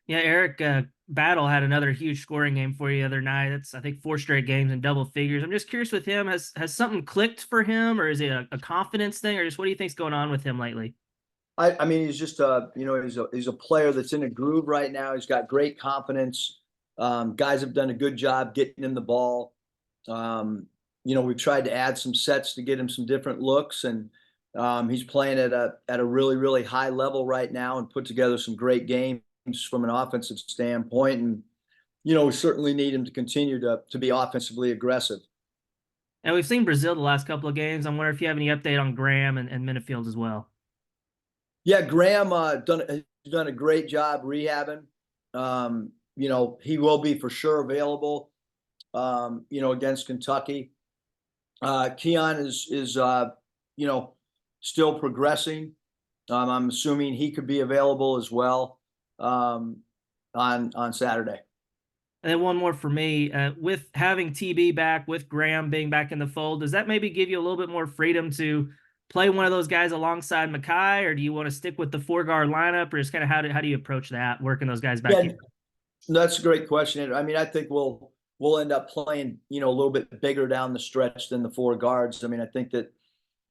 Yeah, Eric Battle had another huge scoring game for you the other night. That's I think four straight games in double figures. I'm just curious with him, has something clicked for him, or is it a confidence thing, or just what do you think's going on with him lately? I mean, he's just he's a player that's in a groove right now. He's got great confidence. Guys have done a good job getting him the ball. Um, we've tried to add some sets to get him some different looks, and he's playing at a really high level right now, and put together some great games from an offensive standpoint. And we certainly need him to continue to be offensively aggressive. And we've seen Brazil the last couple of games. I'm wondering if you have any update on Graham and Minifield as well. Yeah, Graham done a great job rehabbing. He will be for sure available. Against Kentucky. Keon is still progressing. I'm assuming he could be available as well on Saturday. And then one more for me, with having TB back, with Graham being back in the fold, does that maybe give you a little bit more freedom to play one of those guys alongside Mackay, or do you want to stick with the four guard lineup, or just kind of how do you approach that, working those guys back Yeah, in? that's a great question. I mean, I think we'll end up playing a little bit bigger down the stretch than the four guards. I mean, I think that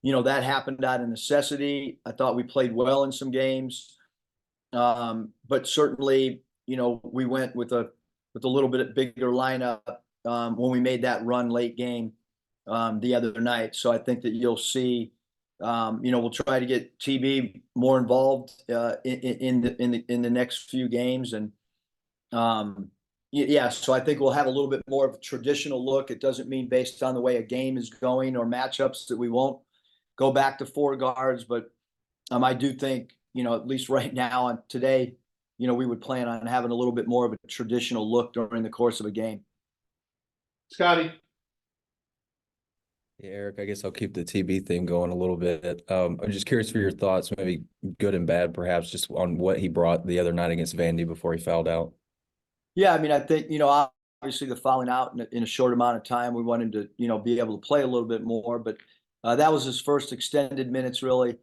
that happened out of necessity. I thought we played well in some games, but certainly we went with a little bit bigger lineup when we made that run late game the other night. So I think that you'll see. We'll try to get TB more involved in the next few games, and yeah. So I think we'll have a little bit more of a traditional look. It doesn't mean based on the way a game is going or matchups that we won't go back to four guards, but I do think at least right now and today, we would plan on having a little bit more of a traditional look during the course of a game. Scotty. Yeah, Eric, I guess I'll keep the TB theme going a little bit. I'm just curious for your thoughts, maybe good and bad, perhaps, just on what he brought the other night against Vandy before he fouled out. Yeah, I mean, I think obviously the fouling out in a short amount of time, we want him to be able to play a little bit more, but that was his first extended minutes really.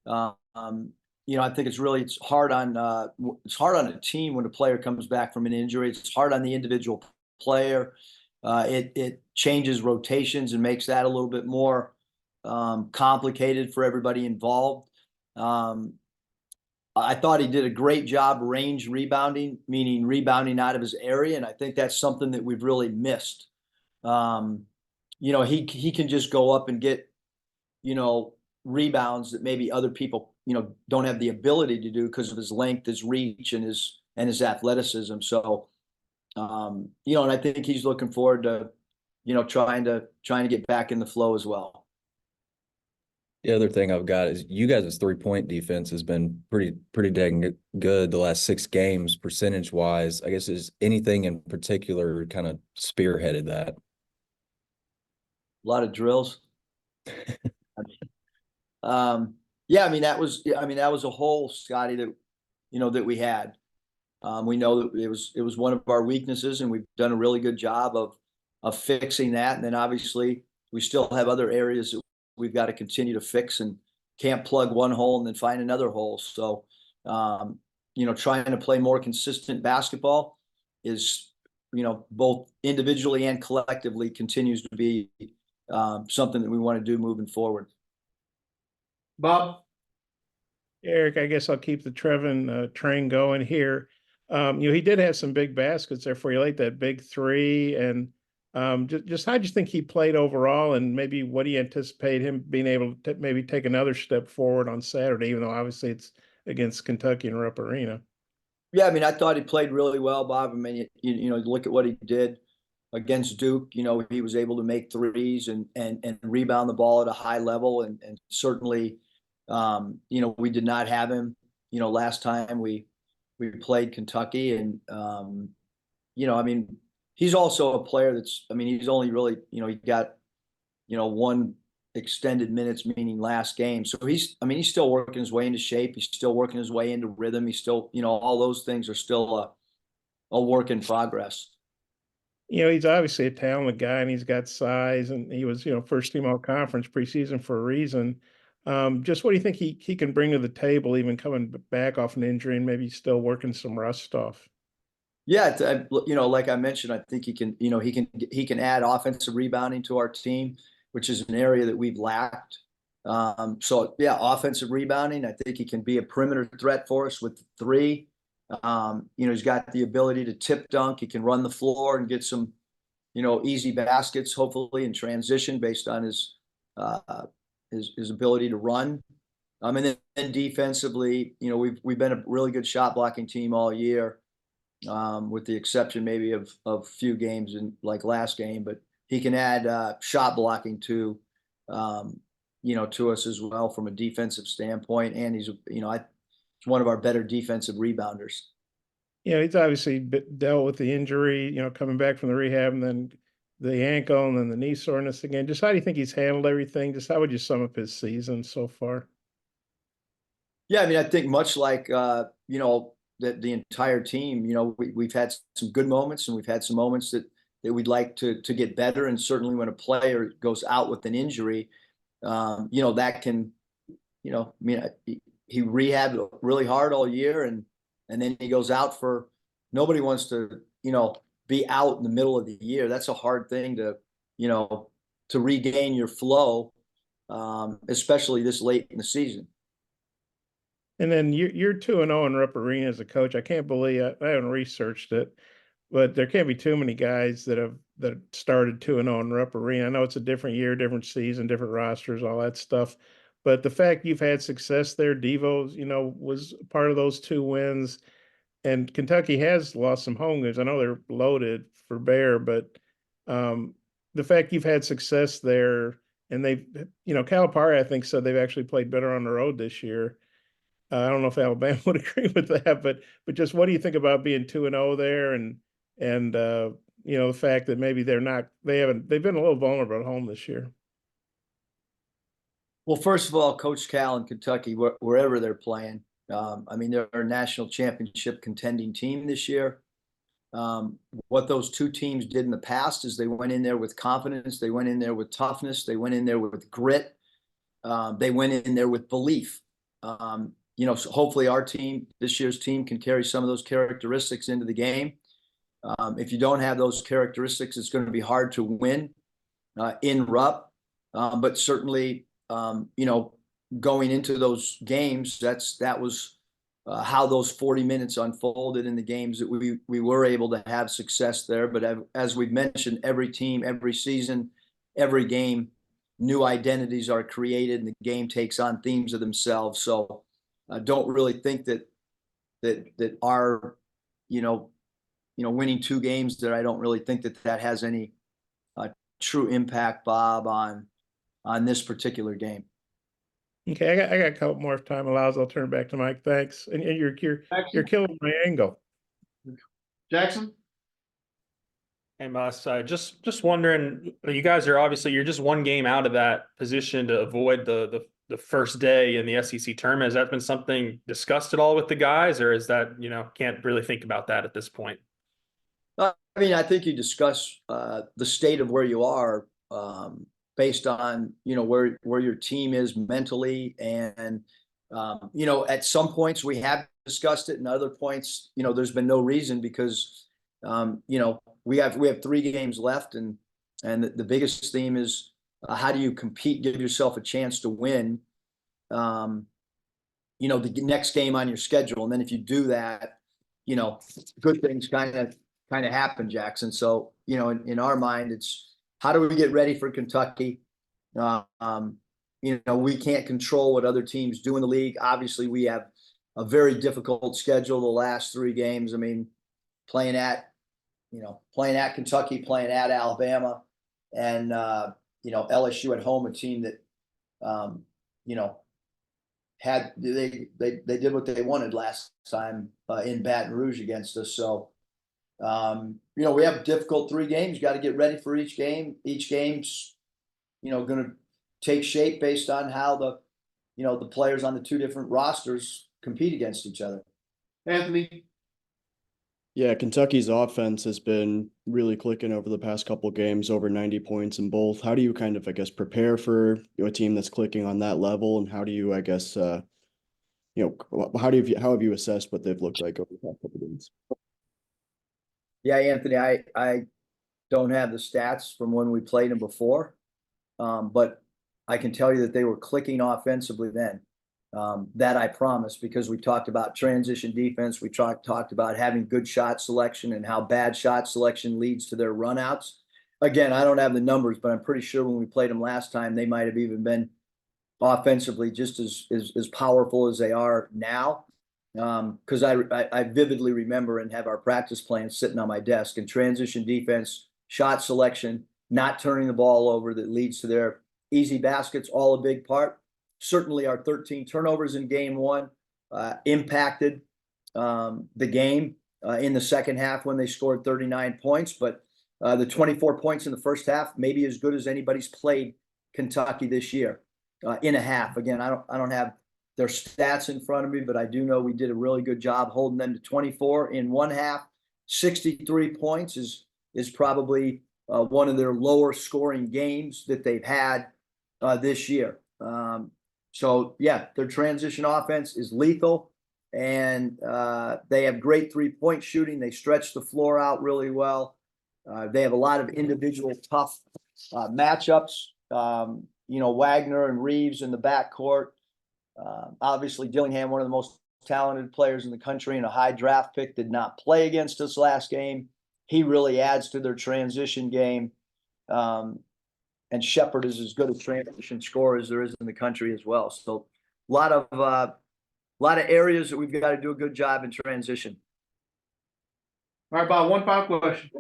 I think it's hard on a team when a player comes back from an injury. It's hard on the individual player. It changes rotations and makes that a little bit more complicated for everybody involved. I thought he did a great job range rebounding, meaning rebounding out of his area, and I think that's something that we've really missed. He can just go up and get rebounds that maybe other people don't have the ability to do because of his length, his reach, and his athleticism. So and I think he's looking forward to trying to get back in the flow as well. The other thing I've got is you guys' 3-point defense has been pretty dang good the last 6 games percentage wise. I guess is anything in particular kind of spearheaded that? A lot of drills. Yeah, I mean that was a hole, Scotty, that we had. We know that it was one of our weaknesses, and we've done a really good job of fixing that. And then obviously we still have other areas that we've got to continue to fix, and can't plug one hole and then find another hole. So, trying to play more consistent basketball is, both individually and collectively continues to be something that we want to do moving forward. Bob. Eric, I guess I'll keep the Trevon train going here. He did have some big baskets there for you late, that big three. And just how do you think he played overall, and maybe what do you anticipate him being able to maybe take another step forward on Saturday, even though obviously it's against Kentucky in Rupp Arena? Yeah, I mean, I thought he played really well, Bob. I mean, look at what he did against Duke. He was able to make threes and rebound the ball at a high level, and certainly, we did not have him. Last time we played Kentucky, and I mean, he's also a player that's. I mean, he's only really he got one extended minutes, meaning last game. So he's still working his way into shape. He's still working his way into rhythm. He's still, all those things are still a work in progress. He's obviously a talented guy, and he's got size, and he was, first team all conference preseason for a reason. Just what do you think he can bring to the table, even coming back off an injury and maybe still working some rust off? Yeah, like I mentioned, I think he can add offensive rebounding to our team, which is an area that we've lacked. So yeah, offensive rebounding. I think he can be a perimeter threat for us with three. He's got the ability to tip dunk. He can run the floor and get some, easy baskets, hopefully in transition based on his ability to run. And then defensively, we've been a really good shot blocking team all year, with the exception maybe of a few games in like last game. But he can add shot blocking to us as well from a defensive standpoint. And he's one of our better defensive rebounders. He's obviously dealt with the injury, coming back from the rehab and then the ankle and then the knee soreness again. Just how do you think he's handled everything? Just how would you sum up his season so far? Yeah, I mean, I think much like the entire team, we've had some good moments and we've had some moments that we'd like to get better. And certainly when a player goes out with an injury, that can, I mean, he rehabbed really hard all year, and then he goes out for. Nobody wants to, be out in the middle of the year. That's a hard thing to regain your flow, especially this late in the season. And then you're 2-0 in Rupp Arena as a coach. I can't believe I haven't researched it, but there can't be too many guys that started 2-0 in Rupp Arena. I know it's a different year, different season, different rosters, all that stuff. But the fact you've had success there, Devo, was part of those 2 wins. And Kentucky has lost some home games. I know they're loaded for Bear, but the fact you've had success there, and they've, Calipari, I think, said they've actually played better on the road this year. I don't know if Alabama would agree with that, but just what do you think about being 2-0 there, and the fact that maybe they've been a little vulnerable at home this year. Well, first of all, Coach Cal in Kentucky, wherever they're playing, I mean, they're a national championship contending team this year. What those two teams did in the past is they went in there with confidence, they went in there with toughness, they went in there with grit, they went in there with belief. So hopefully this year's team can carry some of those characteristics into the game. If you don't have those characteristics, it's going to be hard to win in Rupp. But certainly, going into those games, that was how those 40 minutes unfolded in the games that we were able to have success there. But as we've mentioned, every team, every season, every game, new identities are created, and the game takes on themes of themselves. So I don't really think that our, winning 2 games there, I don't really think that has any true impact, Bob, on this particular game. Okay, I got a couple more if time allows. I'll turn it back to Mike. Thanks. And you're killing my angle. Jackson? Hey, Mus, just wondering, you guys are obviously, you're just 1 game out of that position to avoid the first day in the SEC tournament. Has that been something discussed at all with the guys, or is that, can't really think about that at this point? I mean, I think you discuss the state of where you are, based on, where your team is mentally. And, at some points we have discussed it, and other points, there's been no reason because, we have 3 games left, and the biggest theme is how do you compete, give yourself a chance to win, the next game on your schedule. And then if you do that, good things kind of happen, Jackson. So, in our mind, it's how do we get ready for Kentucky? We can't control what other teams do in the league. Obviously, we have a very difficult schedule the last 3 games. I mean, playing at Kentucky, playing at Alabama, and LSU at home, a team that they did what they wanted last time in Baton Rouge against us. So we have difficult 3 games. You got to get ready for each game. Each game's going to take shape based on how the players on the 2 different rosters compete against each other. Anthony? Yeah, Kentucky's offense has been really clicking over the past couple games, over 90 points in both. How do you kind of, I guess, prepare for a team that's clicking on that level? And how do you, I guess, how have you assessed what they've looked like over the past couple games? Yeah, Anthony, I don't have the stats from when we played them before. But I can tell you that they were clicking offensively then. That I promise, because we talked about transition defense. We talked about having good shot selection and how bad shot selection leads to their runouts. Again, I don't have the numbers, but I'm pretty sure when we played them last time, they might have even been offensively just as powerful as they are now. Because I vividly remember and have our practice plans sitting on my desk, and transition defense, shot selection, not turning the ball over that leads to their easy baskets, all a big part. Certainly our 13 turnovers in game one impacted the game in the second half when they scored 39 points. But the 24 points in the first half, maybe as good as anybody's played Kentucky this year in a half. Again, I don't have their stats in front of me, but I do know we did a really good job holding them to 24 in one half. 63 points is probably one of their lower scoring games that they've had this year. So yeah, their transition offense is lethal, and they have great 3-point shooting. They stretch the floor out really well. They have a lot of individual tough matchups. Wagner and Reeves in the backcourt. Obviously, Dillingham, one of the most talented players in the country and a high draft pick, did not play against us last game. He really adds to their transition game. And Shepard is as good a transition scorer as there is in the country as well. So a lot of areas that we've got to do a good job in transition. All right, Bob, one final question.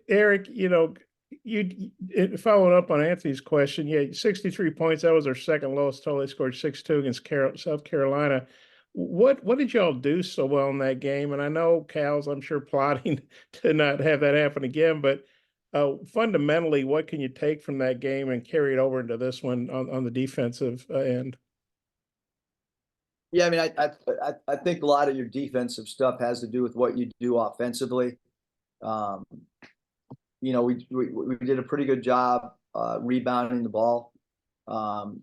Eric, you following up on Anthony's question, yeah, 63 points. That was our second lowest total. They scored 6-2 against South Carolina. What did y'all do so well in that game? And I know Cal's, I'm sure, plotting to not have that happen again, but fundamentally, what can you take from that game and carry it over into this one on the defensive end? Yeah, I mean, I think a lot of your defensive stuff has to do with what you do offensively. We did a pretty good job rebounding the ball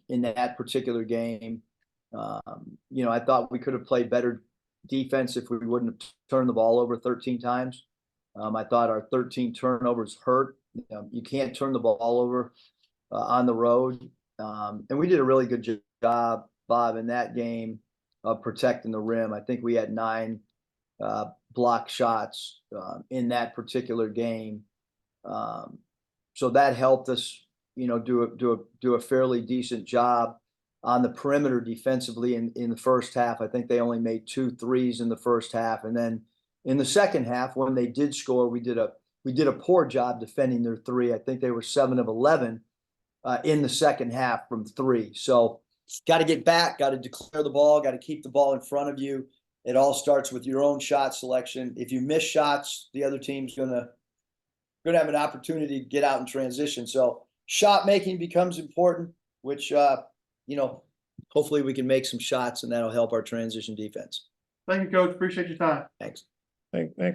in that particular game. I thought we could have played better defense if we wouldn't have turned the ball over 13 times. I thought our 13 turnovers hurt. You can't turn the ball over on the road. And we did a really good job, Bob, in that game of protecting the rim. I think we had 9 block shots in that particular game. So that helped us, do a fairly decent job on the perimeter defensively in the first half. I think they only made 2 threes in the first half, and then in the second half, when they did score, we did a poor job defending their 3. I think they were 7 of 11 in the second half from 3. So got to get back, got to declare the ball, got to keep the ball in front of you. It all starts with your own shot selection. If you miss shots, the other team's gonna have an opportunity to get out in transition. So shot making becomes important, which hopefully we can make some shots, and that'll help our transition defense. Thank you, Coach. Appreciate your time. Thanks. Thanks.